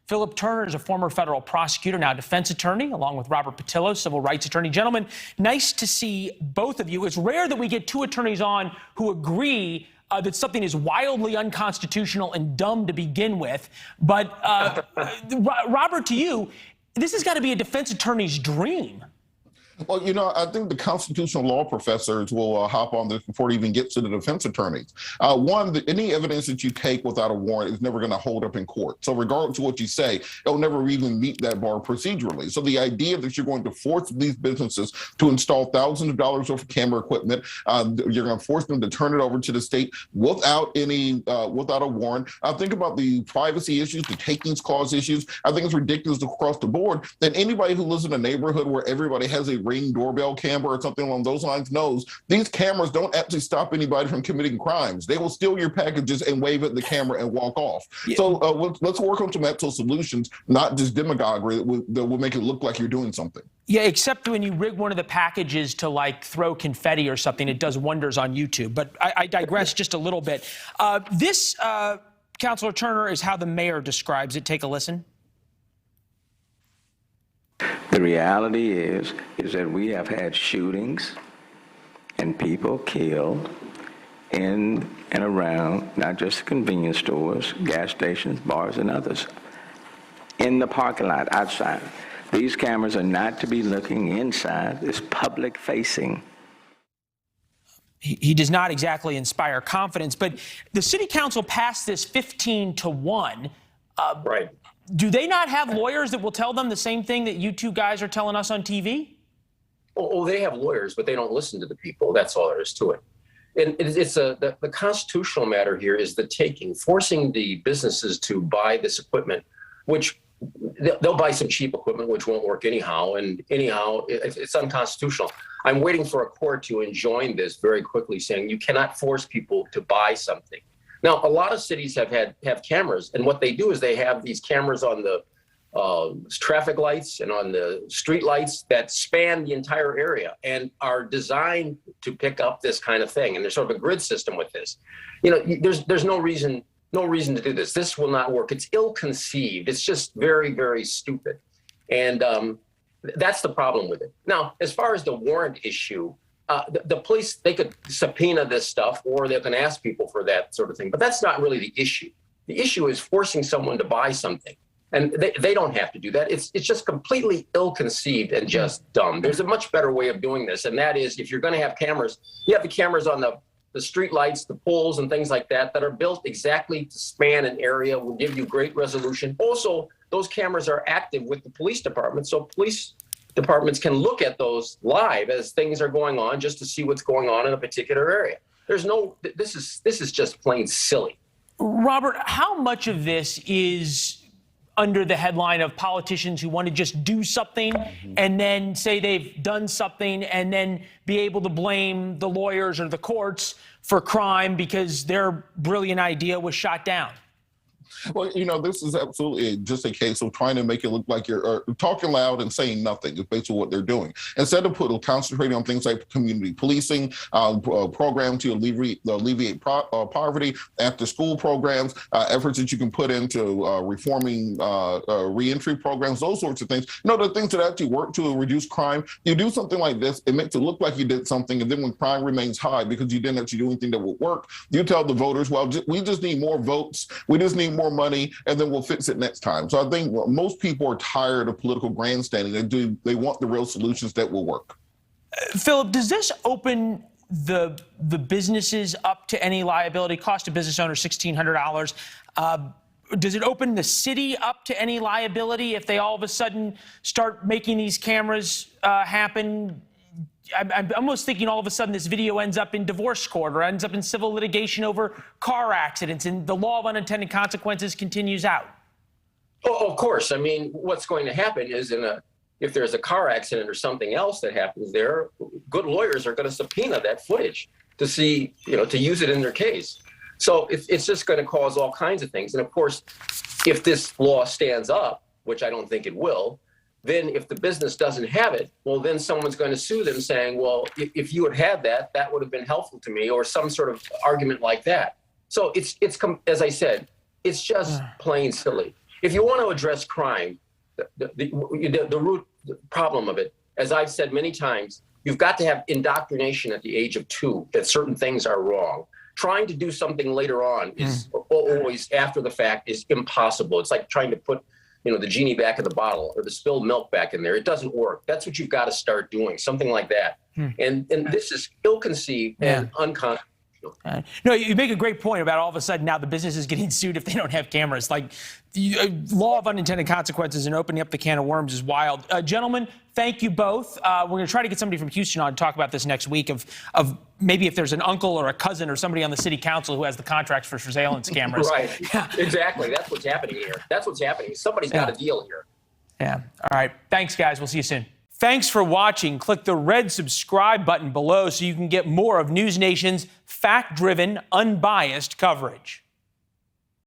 Phillip Turner is a former federal prosecutor, now defense attorney, along with Robert Patillo, civil rights attorney. Gentlemen, nice to see both of you. It's rare that we get two attorneys on who agree that something is wildly unconstitutional and dumb to begin with. But Robert, to you, this has got to be a defense attorney's dream. Well, I think the constitutional law professors will hop on this before it even gets to the defense attorneys. Any evidence that you take without a warrant is never going to hold up in court. So regardless of what you say, it'll never even meet that bar procedurally. So the idea that you're going to force these businesses to install thousands of dollars worth of camera equipment, you're going to force them to turn it over to the state without a warrant. Think about the privacy issues, the takings clause issues. I think it's ridiculous across the board that anybody who lives in a neighborhood where everybody has a Ring doorbell camera or something along those lines knows these cameras don't actually stop anybody from committing crimes. They will steal your packages and wave at the camera and walk off. Yeah. So let's work on some actual solutions, not just demagoguery that will make it look like you're doing something. Yeah, except when you rig one of the packages to like throw confetti or something, it does wonders on YouTube. But I digress just a little bit. This, Councilor Turner, is how the mayor describes it. Take a listen. The reality is that we have had shootings and people killed in and around not just convenience stores, gas stations, bars, and others. In the parking lot, outside. These cameras are not to be looking inside. It's public facing. He does not exactly inspire confidence, but the city council passed this 15-1. Right. Do they not have lawyers that will tell them the same thing that you two guys are telling us on TV? Oh, they have lawyers, but they don't listen to the people. That's all there is to it. And the constitutional matter here is the taking, forcing the businesses to buy this equipment, which they'll buy some cheap equipment, which won't work anyhow. And anyhow, it's unconstitutional. I'm waiting for a court to enjoin this very quickly, saying you cannot force people to buy something. Now, a lot of cities have cameras, and what they do is they have these cameras on the traffic lights and on the street lights that span the entire area and are designed to pick up this kind of thing. And there's sort of a grid system with this. There's no reason to do this. This will not work. It's ill-conceived. It's just very, very stupid. And that's the problem with it. Now, as far as the warrant issue, the police, they could subpoena this stuff or they can ask people for that sort of thing. But that's not really the issue. The issue is forcing someone to buy something. And they don't have to do that. It's just completely ill-conceived and just dumb. There's a much better way of doing this. And that is, if you're going to have cameras, you have the cameras on the street lights, the poles and things like that are built exactly to span an area, will give you great resolution. Also, those cameras are active with the police department. So police departments can look at those live as things are going on just to see what's going on in a particular area. This is just plain silly. Robert, how much of this is under the headline of politicians who want to just do something and then say they've done something and then be able to blame the lawyers or the courts for crime because their brilliant idea was shot down? Well, this is absolutely just a case of trying to make it look like you're talking loud and saying nothing is basically what they're doing. Instead of concentrating on things like community policing, programs to alleviate poverty, after-school programs, efforts that you can put into reforming reentry programs, those sorts of things. The things that actually work to reduce crime. You do something like this, it makes it look like you did something, and then when crime remains high because you didn't actually do anything that would work, you tell the voters, well, we just need more votes. We just need more money, and then we'll fix it next time. So I think most people are tired of political grandstanding. They want the real solutions that will work. Phillip, does this open the businesses up to any liability? Cost a business owner $1,600. Does it open the city up to any liability if they all of a sudden start making these cameras happen? I'm almost thinking all of a sudden this video ends up in divorce court or ends up in civil litigation over car accidents and the law of unintended consequences continues out. Oh, of course. I mean, what's going to happen is if there's a car accident or something else that happens there, good lawyers are going to subpoena that footage to see, to use it in their case. So it's just going to cause all kinds of things. And of course, if this law stands up, which I don't think it will, then if the business doesn't have it, well, then someone's going to sue them saying, well, if you had that, that would have been helpful to me, or some sort of argument like that. So it's as I said, it's just plain silly. If you want to address crime, the root problem of it, as I've said many times, you've got to have indoctrination at the age of 2 that certain things are wrong. Trying to do something later on is always after the fact is impossible. It's like trying to put, the genie back in the bottle or the spilled milk back in there. It doesn't work. That's what you've got to start doing, something like that. And this is ill-conceived and unconstitutional. No, you make a great point about all of a sudden now the business is getting sued if they don't have cameras. Like, the law of unintended consequences and opening up the can of worms is wild. Gentlemen, thank you both. We're going to try to get somebody from Houston on to talk about this next week of maybe if there's an uncle or a cousin or somebody on the city council who has the contracts for surveillance cameras. Right. Exactly. That's what's happening here. That's what's happening. Somebody's got a deal here. Yeah. All right. Thanks, guys. We'll see you soon. Thanks for watching. Click the red subscribe button below so you can get more of NewsNation's fact-driven, unbiased coverage.